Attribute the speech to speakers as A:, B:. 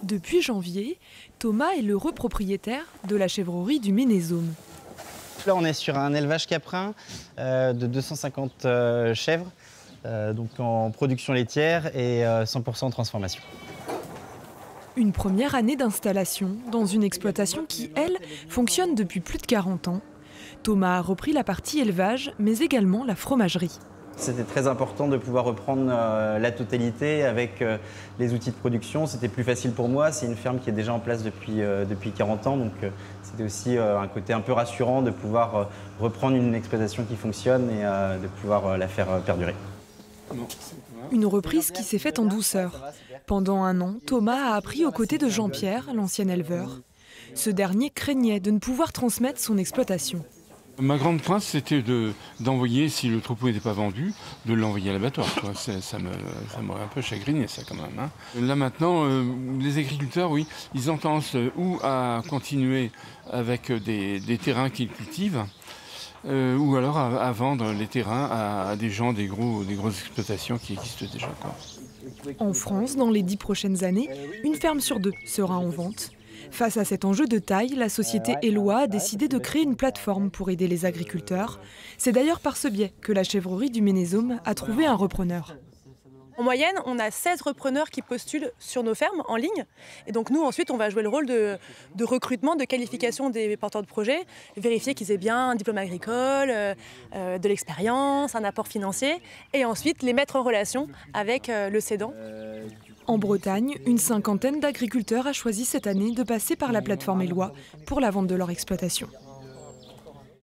A: Depuis janvier, Thomas est l'heureux propriétaire de la chèvrerie du Ménésôme.
B: Là, on est sur un élevage caprin de 250 chèvres, donc en production laitière et 100% transformation.
A: Une première année d'installation dans une exploitation qui, elle, fonctionne depuis plus de 40 ans. Thomas a repris la partie élevage, mais également la fromagerie.
B: C'était très important de pouvoir reprendre la totalité avec les outils de production. C'était plus facile pour moi. C'est une ferme qui est déjà en place depuis 40 ans. Donc c'était aussi un côté un peu rassurant de pouvoir reprendre une exploitation qui fonctionne et de pouvoir la faire perdurer.
A: Une reprise qui s'est faite en douceur. Pendant un an, Thomas a appris aux côtés de Jean-Pierre, l'ancien éleveur. Ce dernier craignait de ne pouvoir transmettre son exploitation.
C: Ma grande crainte, c'était d'envoyer, si le troupeau n'était pas vendu, de l'envoyer à l'abattoir. Ça m'aurait un peu chagriné, ça, quand même. Hein. Là, maintenant, les agriculteurs, oui, ils ont tendance ou à continuer avec des terrains qu'ils cultivent, ou alors à vendre les terrains à des gens, des grosses exploitations qui existent déjà, quoi.
A: En France, dans les 10 prochaines années, une ferme sur 2 sera en vente. Face à cet enjeu de taille, la société Eloi a décidé de créer une plateforme pour aider les agriculteurs. C'est d'ailleurs par ce biais que la chèvrerie du Ménésôme a trouvé un repreneur.
D: En moyenne, on a 16 repreneurs qui postulent sur nos fermes en ligne. Et donc nous, ensuite, on va jouer le rôle de recrutement, de qualification des porteurs de projets, vérifier qu'ils aient bien un diplôme agricole, de l'expérience, un apport financier, et ensuite les mettre en relation avec le cédant.
A: En Bretagne, une cinquantaine d'agriculteurs a choisi cette année de passer par la plateforme Eloi pour la vente de leur exploitation.